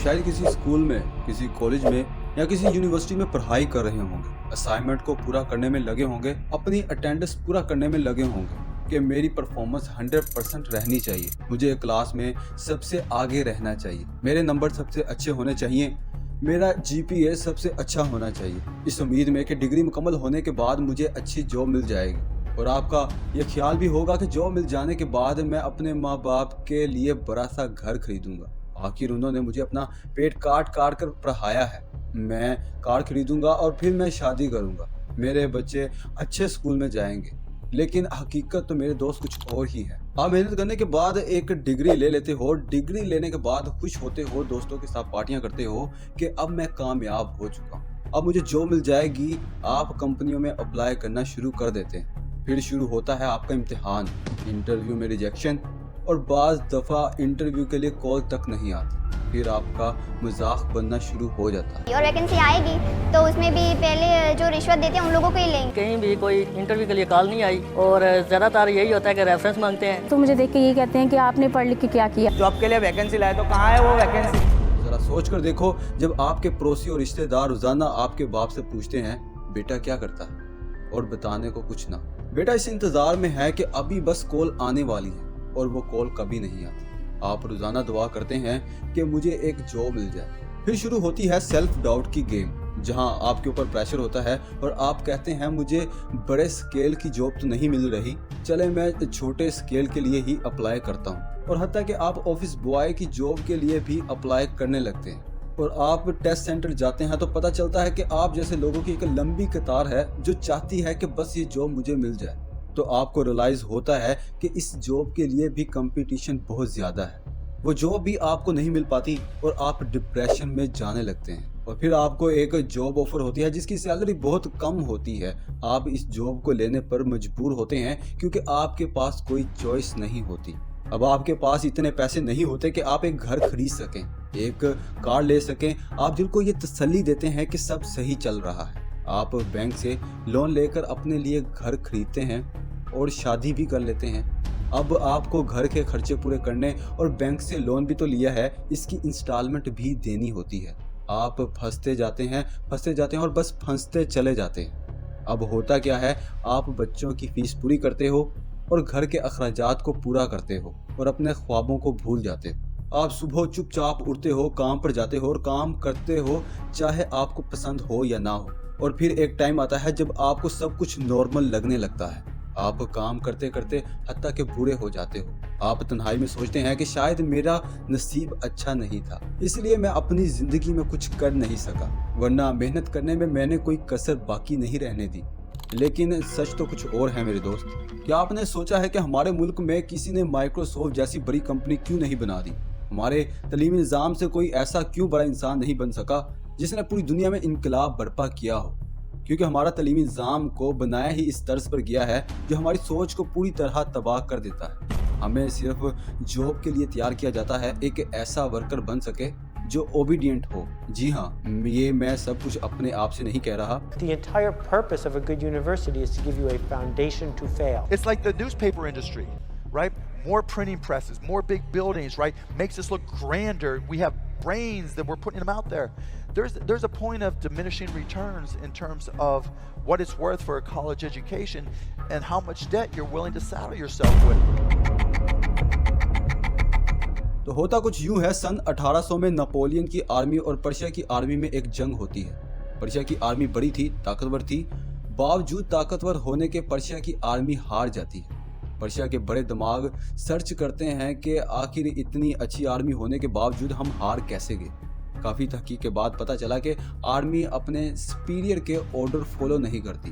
शायद किसी स्कूल में, किसी कॉलेज में या किसी यूनिवर्सिटी में पढ़ाई कर रहे होंगे, असाइनमेंट को पूरा करने में लगे होंगे, अपनी अटेंडेंस पूरा करने में लगे होंगे कि मेरी परफॉर्मेंस 100% रहनी चाहिए, मुझे क्लास में सबसे आगे रहना चाहिए, मेरे नंबर सबसे अच्छे होने चाहिए, मेरा जीपीए सबसे अच्छा होना चाहिए, इस उम्मीद में कि डिग्री मुकम्मल होने के बाद मुझे अच्छी जॉब मिल जाएगी। और आपका ये ख्याल भी होगा कि जॉब मिल जाने के बाद मैं अपने माँ बाप के लिए बड़ा सा घर खरीदूंगा। आखिर उन्होंने मुझे अपना पेट काट काट कर पढ़ाया है, मैं कार खरीदूंगा और फिर मैं शादी करूंगा, मेरे बच्चे अच्छे स्कूल में जाएंगे। लेकिन हकीकत तो मेरे दोस्त कुछ और ही है। आप मेहनत करने के बाद एक डिग्री ले लेते हो, डिग्री लेने के बाद खुश होते हो, दोस्तों के साथ पार्टियां करते हो कि अब मैं कामयाब हो चुका हूँ, अब मुझे जॉब मिल जाएगी। आप कंपनियों में अप्लाई करना शुरू कर देते हैं, फिर शुरू होता है आपका इम्तिहान, इंटरव्यू में रिजेक्शन और बाज़ दफ़ा इंटरव्यू के लिए कॉल तक नहीं आती, फिर आपका मजाक बनना शुरू हो जाता है। और वैकेंसी आएगी तो उसमें भी पहले जो रिश्वत देते हैं उन लोगों को ही लेंगे। कहीं भी कोई इंटरव्यू के लिए कॉल नहीं आई और ज़्यादातर यही होता है कि रेफरेंस मांगते हैं। तो मुझे देख के ये कहते हैं कि आपने पढ़ लिख के क्या किया। जॉब के लिए वैकेंसी लाए तो कहाँ है वो वैकेंसी? जरा सोच कर देखो, जब आपके पड़ोसी और रिश्तेदार रोजाना आपके बाप से पूछते हैं बेटा क्या करता है, और बताने को कुछ ना, बेटा इस इंतजार में है कि अभी बस कॉल आने वाली है, और वो कॉल कभी नहीं आती। आप रोजाना दुआ करते हैं कि मुझे एक जॉब मिल जाए। फिर शुरू होती है सेल्फ डाउट की गेम, जहां आपके ऊपर प्रेशर होता है और आप कहते हैं मुझे बड़े स्केल की जॉब तो नहीं मिल रही, चले मैं छोटे स्केल के लिए ही अप्लाई करता हूं। और हत्ता कि आप ऑफिस बॉय की जॉब के लिए भी अप्लाई करने लगते हैं, और आप टेस्ट सेंटर जाते हैं तो पता चलता है कि आप जैसे लोगों की एक लंबी कतार है जो चाहती है कि बस ये जॉब मुझे मिल जाए। तो आपको रियलाइज होता है कि इस जॉब के लिए भी कंपटीशन बहुत ज़्यादा है, वो जॉब भी आपको नहीं मिल पाती और आप डिप्रेशन में जाने लगते हैं। और फिर आपको एक जॉब ऑफर होती है जिसकी सैलरी बहुत कम होती है, आप इस जॉब को लेने पर मजबूर होते हैं क्योंकि आपके पास कोई चॉइस नहीं होती। अब आपके पास इतने पैसे नहीं होते कि आप एक घर खरीद सकें, एक कार ले सकें, आप दिल को ये तसल्ली देते हैं कि सब सही चल रहा है। आप बैंक से लोन लेकर अपने लिए घर खरीदते हैं और शादी भी कर लेते हैं। अब आपको घर के खर्चे पूरे करने और बैंक से लोन भी तो लिया है, इसकी इंस्टॉलमेंट भी देनी होती है। आप फंसते जाते हैं और बस फंसते चले जाते हैं। अब होता क्या है, आप बच्चों की फीस पूरी करते हो और घर के अखराजात को पूरा करते हो और अपने ख्वाबों को भूल जाते हो। आप सुबह चुपचाप उठते हो, काम पर जाते हो और काम करते हो, चाहे आपको पसंद हो या ना हो। और फिर एक टाइम आता है जब आपको सब कुछ नॉर्मल लगने लगता है, आप काम करते करते हत्ता के बूढ़े हो जाते हो। आप तन्हाई में सोचते हैं कि शायद मेरा नसीब अच्छा नहीं था, इसलिए मैं अपनी जिंदगी में कुछ कर नहीं सका, वरना मेहनत करने में मैंने कोई कसर बाकी नहीं रहने दी। लेकिन सच तो कुछ और है मेरे दोस्त। क्या आपने सोचा है कि हमारे मुल्क में किसी ने माइक्रोसॉफ्ट जैसी बड़ी कंपनी क्यों नहीं बना दी? हमारे तालीमी निज़ाम से कोई ऐसा क्यों बड़ा इंसान नहीं बन सका जिसने पूरी दुनिया में इनकलाब बर्पा किया हो? क्योंकि हमारा तालीमी निज़ाम को बनाया ही इस तर्ज पर गया है जो हमारी सोच को पूरी तरह तबाह कर देता है। हमें सिर्फ जॉब के लिए तैयार किया जाता है, एक ऐसा वर्कर बन सके जो ओबीडियंट हो। जी हाँ, ये मैं सब कुछ अपने आप से नहीं कह रहा। The entire purpose of a good university is to give you a foundation to fail. It's like the newspaper industry, right? More printing presses, more big buildings, right? Makes us look grander. We have brains that we're putting them out there. There's a point of diminishing returns in terms of what it's worth for a college education and how much debt you're willing to saddle yourself with. तो होता कुछ यूं है, सन 1800 में Napoleon की army और Persia की army में एक जंग होती है। पर्शिया की आर्मी बड़ी थी, ताकतवर थी, बावजूद ताकतवर होने के पर्शिया की आर्मी हार जाती है। पर्शिया के बड़े दिमाग सर्च करते हैं कि आखिर इतनी अच्छी आर्मी होने के बावजूद हम हार कैसे गए। काफ़ी तहकीक के बाद पता चला कि आर्मी अपने सुपीरियर के ऑर्डर फॉलो नहीं करती,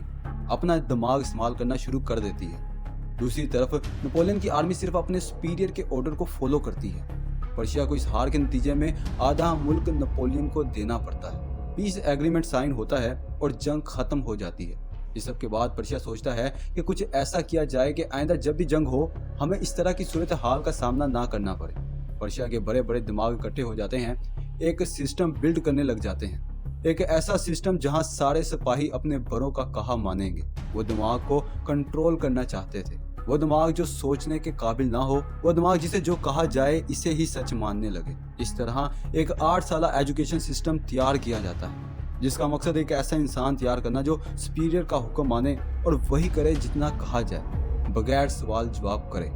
अपना दिमाग इस्तेमाल करना शुरू कर देती है। दूसरी तरफ नेपोलियन की आर्मी सिर्फ अपने सुपीरियर के ऑर्डर को फॉलो करती है। पर्शिया को इस हार के नतीजे में आधा मुल्क नेपोलियन को देना पड़ता है। पीस एग्रीमेंट साइन होता है और जंग खत्म हो जाती है। इस सब के बाद पर्शिया सोचता है कि कुछ ऐसा किया जाए कि आइंदा जब भी जंग हो हमें इस तरह की सूरत हाल का सामना ना करना पड़े। पर्शिया के बड़े बड़े दिमाग इकट्ठे हो जाते हैं, एक सिस्टम बिल्ड करने लग जाते हैं, एक ऐसा सिस्टम जहां सारे सिपाही अपने बड़ों का कहा मानेंगे। वो दिमाग को कंट्रोल करना चाहते थे। वो दिमाग जो सोचने के काबिल ना हो, वो दिमाग जिसे जो कहा जाए इसे ही सच मानने लगे। इस तरह एक 8 साल एजुकेशन सिस्टम तैयार किया जाता है जिसका मकसद एक ऐसा इंसान तैयार करना जो सुपीरियर का हुक्म माने और वही करे जितना कहा जाए, बगैर सवाल जवाब करे।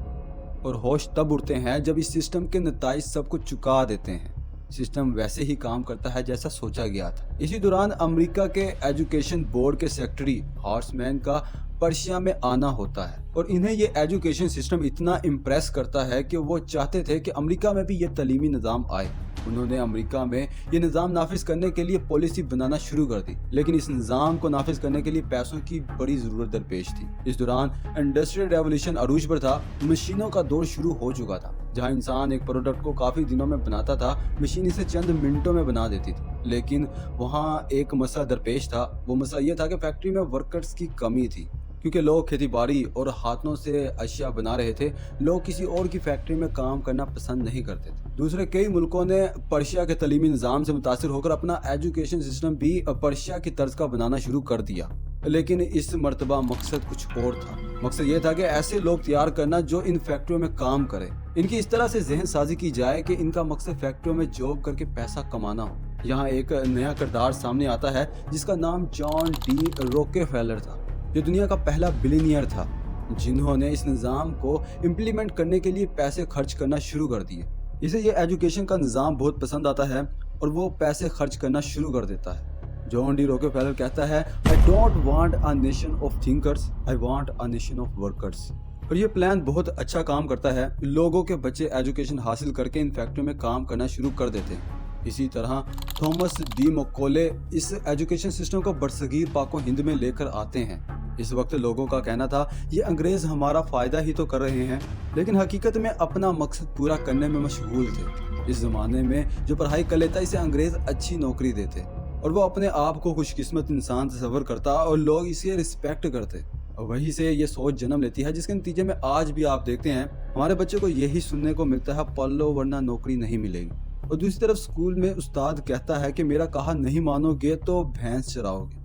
और होश तब उड़ते हैं जब इस सिस्टम के नताइज सब कुछ चुका देते हैं। सिस्टम वैसे ही काम करता है जैसा सोचा गया था। इसी दौरान अमेरिका के एजुकेशन बोर्ड के सेक्रेटरी हॉर्समैन का पर्शिया में आना होता है और इन्हें ये एजुकेशन सिस्टम इतना इम्प्रेस करता है कि वो चाहते थे कि अमेरिका में भी ये तालीमी निज़ाम आए। उन्होंने अमेरिका में ये निज़ाम नाफिज करने के लिए पॉलिसी बनाना शुरू कर दी, लेकिन इस निज़ाम को नाफिज करने के लिए पैसों की बड़ी ज़रूरत दरपेश थी। इस दौरान इंडस्ट्रियल रेवोल्यूशन अरूज पर था। मशीनों का दौर शुरू हो चुका था। जहां इंसान एक प्रोडक्ट को काफ़ी दिनों में बनाता था, मशीन इसे चंद मिनटों में बना देती थी। लेकिन वहाँ एक मसला दरपेश था। वो मसला ये था कि फैक्ट्री में वर्कर्स की कमी थी, क्योंकि लोग खेती बाड़ी और हाथों से अशिया बना रहे थे। लोग किसी और की फैक्ट्री में काम करना पसंद नहीं करते थे। दूसरे कई मुल्कों ने पर्शिया के तालीमी निज़ाम से मुतासिर होकर अपना एजुकेशन सिस्टम भी पर्शिया की तर्ज का बनाना शुरू कर दिया, लेकिन इस मर्तबा मकसद कुछ और था। मकसद ये था कि ऐसे लोग तैयार करना जो इन फैक्ट्रियों में काम करें। इनकी इस तरह से जहन साजी की जाए कि इनका मकसद फैक्ट्रियों में जॉब करके पैसा कमाना हो। यहाँ एक नया किरदार सामने आता है जिसका नाम जॉन डी रोकेफेलर था, जो दुनिया का पहला बिलियनियर था, जिन्होंने इस निज़ाम को इम्प्लीमेंट करने के लिए पैसे खर्च करना शुरू कर दिए। इसे ये एजुकेशन का निज़ाम बहुत पसंद आता है और वो पैसे खर्च करना शुरू कर देता है। जॉन डी रोकेफेलर कहता है, I don't want a nation of thinkers, I want a nation of workers. और ये प्लान बहुत अच्छा काम करता है। लोगों के बच्चे एजुकेशन हासिल करके इन फैक्ट्रियों में काम करना शुरू कर देते हैं। इसी तरह थॉमस डी मकोले इस एजुकेशन सिस्टम को बरसगीर पाको हिंद में लेकर आते हैं। इस वक्त लोगों का कहना था ये अंग्रेज हमारा फ़ायदा ही तो कर रहे हैं, लेकिन हकीकत में अपना मकसद पूरा करने में मशगूल थे। इस ज़माने में जो पढ़ाई कर लेता इसे अंग्रेज अच्छी नौकरी देते और वो अपने आप को खुशकिस्मत इंसान तस्वर करता और लोग इसे रिस्पेक्ट करते। और वहीं से ये सोच जन्म लेती है जिसके नतीजे में आज भी आप देखते हैं हमारे बच्चे को यही सुनने को मिलता है, पढ़ लो वरना नौकरी नहीं मिलेगी। और दूसरी तरफ स्कूल में उस्ताद कहता है कि मेरा कहा नहीं मानोगे तो भैंस चराओगे।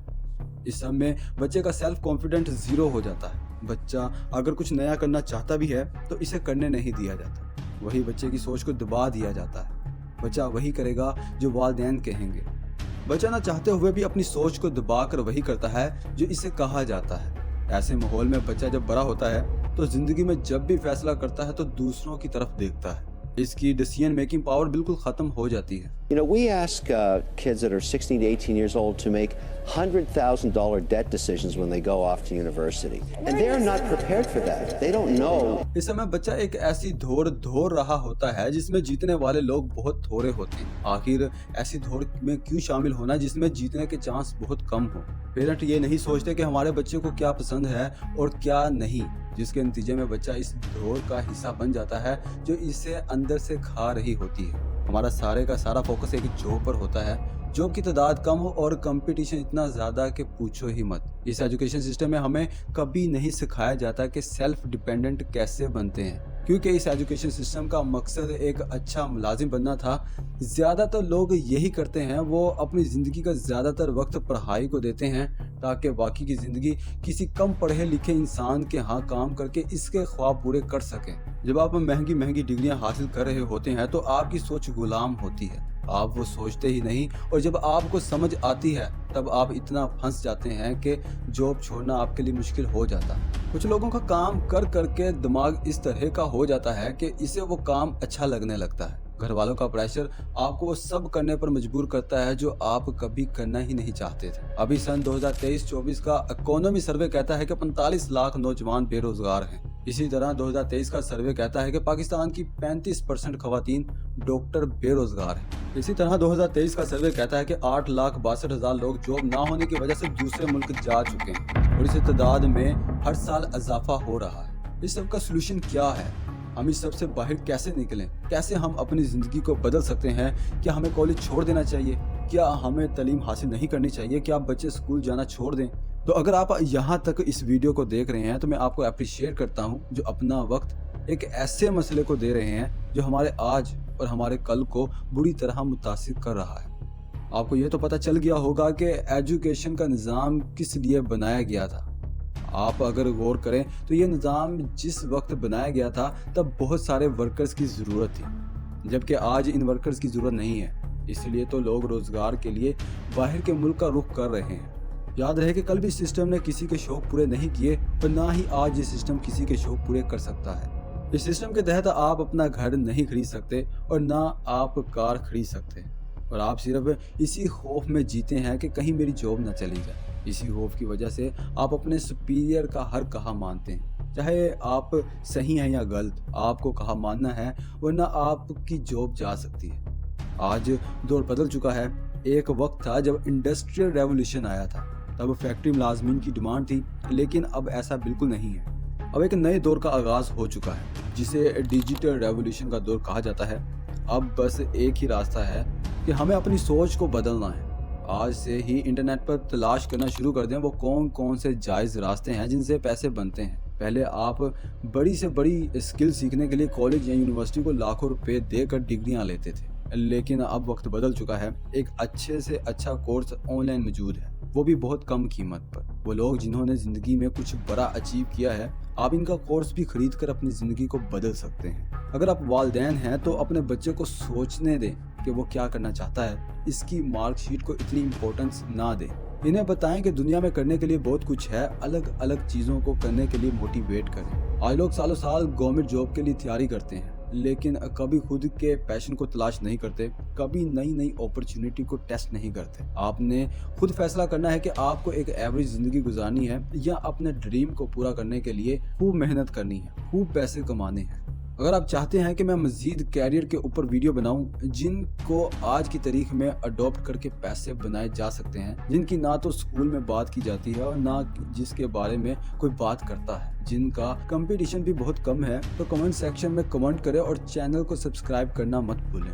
इस सब में बच्चे का सेल्फ कॉन्फिडेंस जीरो हो जाता है। बच्चा अगर कुछ नया करना चाहता भी है तो इसे करने नहीं दिया जाता। वही बच्चे की सोच को दबा दिया जाता है। बच्चा वही करेगा जो वालिदैन कहेंगे। बच्चा ना चाहते हुए भी अपनी सोच को दबा कर वही करता है जो इसे कहा जाता है। ऐसे माहौल में बच्चा जब बड़ा होता है तो जिंदगी में जब भी फैसला करता है तो दूसरों की तरफ देखता है। इसकी डिसीजन मेकिंग पावर बिल्कुल खत्म हो जाती है। You know, we ask kids that are 16 to 18 years old to make $100,000 debt decisions when they go off to university. And they're not prepared for that. They don't know. इस समय बच्चा एक ऐसी दौड़ रहा होता है जिसमें जीतने वाले लोग बहुत थोड़े होते हैं। आखिर ऐसी दौड़ में क्यों शामिल होना जिसमें जीतने के चांस बहुत कम हो। पेरेंट ये नहीं सोचते कि हमारे बच्चे को क्या पसंद है और क्या नहीं, जिसके नतीजे में बच्चा इस दौड़ का हिस्सा बन जाता है जो इसे अंदर से खा रही होती है। हमारा सारे का सारा फोकस एक जॉब पर होता है। जॉब की तादाद कम हो और कंपटीशन इतना ज़्यादा कि पूछो ही मत। इस एजुकेशन सिस्टम में हमें कभी नहीं सिखाया जाता कि सेल्फ डिपेंडेंट कैसे बनते हैं, क्योंकि इस एजुकेशन सिस्टम का मकसद एक अच्छा मुलाजिम बनना था। ज़्यादातर लोग यही करते हैं, वो अपनी ज़िंदगी का ज़्यादातर वक्त पढ़ाई को देते हैं ताकि बाकी की ज़िंदगी किसी कम पढ़े लिखे इंसान के यहाँ काम करके इसके ख्वाब पूरे कर सकें। जब आप महंगी महंगी डिग्रियां हासिल कर रहे होते हैं तो आपकी सोच गुलाम होती है, आप वो सोचते ही नहीं। और जब आपको समझ आती है तब आप इतना फंस जाते हैं कि जॉब छोड़ना आपके लिए मुश्किल हो जाता है। कुछ लोगों का काम कर करके दिमाग इस तरह का हो जाता है कि इसे वो काम अच्छा लगने लगता है। घर वालों का प्रेशर आपको वो सब करने पर मजबूर करता है जो आप कभी करना ही नहीं चाहते थे। अभी सन 2023-24 का इकोनॉमी सर्वे कहता है कि 45 लाख नौजवान बेरोजगार हैं। इसी तरह 2023 का सर्वे कहता है कि पाकिस्तान की 35% खवातीन डॉक्टर बेरोजगार हैं। इसी तरह 2023 का सर्वे कहता है कि 8,62,000 लोग जॉब ना होने की वजह से दूसरे मुल्क जा चुके हैं और इस तादाद में हर साल इजाफा हो रहा है। इस सब का सलूशन क्या है? हम इस सब से बाहर कैसे निकलें? कैसे हम अपनी ज़िंदगी को बदल सकते हैं? क्या हमें कॉलेज छोड़ देना चाहिए? क्या हमें तालीम हासिल नहीं करनी चाहिए? क्या बच्चे स्कूल जाना छोड़ दें? तो अगर आप यहाँ तक इस वीडियो को देख रहे हैं तो मैं आपको अप्रिशिएट करता हूँ जो अपना वक्त एक ऐसे मसले को दे रहे हैं जो हमारे आज और हमारे कल को बुरी तरह मुतासिर कर रहा है। आपको ये तो पता चल गया होगा कि एजुकेशन का निज़ाम किस लिए बनाया गया था। आप अगर गौर करें तो ये निज़ाम जिस वक्त बनाया गया था तब बहुत सारे वर्कर्स की ज़रूरत थी, जबकि आज इन वर्कर्स की ज़रूरत नहीं है। इसलिए तो लोग रोज़गार के लिए बाहर के मुल्क का रुख कर रहे हैं। याद रहे कि कल भी सिस्टम ने किसी के शौक पूरे नहीं किए और ना ही आज ये सिस्टम किसी के शौक पूरे कर सकता है। इस सिस्टम के तहत आप अपना घर नहीं खरीद सकते और ना आप कार खरीद सकते, और आप सिर्फ इसी खौफ में जीते हैं कि कहीं मेरी जॉब ना चली जाए। इसी खौफ की वजह से आप अपने सुपीरियर का हर कहा मानते हैं, चाहे आप सही हैं या गलत, आपको कहा मानना है वरना आपकी जॉब जा सकती है। आज दौर बदल चुका है। एक वक्त था जब इंडस्ट्रियल रेवोल्यूशन आया था, तब फैक्ट्री मुलाजमीन की डिमांड थी, लेकिन अब ऐसा बिल्कुल नहीं है। अब एक नए दौर का आगाज हो चुका है जिसे डिजिटल रेवोल्यूशन का दौर कहा जाता है। अब बस एक ही रास्ता है कि हमें अपनी सोच को बदलना है। आज से ही इंटरनेट पर तलाश करना शुरू कर दें वो कौन कौन से जायज़ रास्ते हैं जिनसे पैसे बनते हैं। पहले आप बड़ी से बड़ी स्किल सीखने के लिए कॉलेज या यूनिवर्सिटी को लाखों रुपए देकर डिग्रियां लेते थे, लेकिन अब वक्त बदल चुका है। एक अच्छे से अच्छा कोर्स ऑनलाइन मौजूद है, वो भी बहुत कम कीमत पर। वो लोग जिन्होंने ज़िंदगी में कुछ बड़ा अचीव किया है, आप इनका कोर्स भी खरीद कर अपनी ज़िंदगी को बदल सकते हैं। अगर आप वालिदैन हैं तो अपने बच्चे को सोचने दें कि वो क्या करना चाहता है, इसकी मार्कशीट को इतनी इम्पोर्टेंस ना दें। इन्हें बताएं कि दुनिया में करने के लिए बहुत कुछ है, अलग अलग चीज़ों को करने के लिए मोटिवेट करें। आज लोग सालों साल गवर्नमेंट जॉब के लिए तैयारी करते हैं, लेकिन कभी खुद के पैशन को तलाश नहीं करते, कभी नई नई अपॉर्चुनिटी को टेस्ट नहीं करते। आपने खुद फैसला करना है कि आपको एक एवरेज ज़िंदगी गुजारनी है या अपने ड्रीम को पूरा करने के लिए खूब मेहनत करनी है, खूब पैसे कमाने हैं। अगर आप चाहते हैं कि मैं मज़ीद कैरियर के ऊपर वीडियो बनाऊं जिनको आज की तारीख में अडॉप्ट करके पैसे बनाए जा सकते हैं, जिनकी ना तो स्कूल में बात की जाती है और ना जिसके बारे में कोई बात करता है, जिनका कंपटीशन भी बहुत कम है, तो कमेंट सेक्शन में कमेंट करें और चैनल को सब्सक्राइब करना मत भूलें।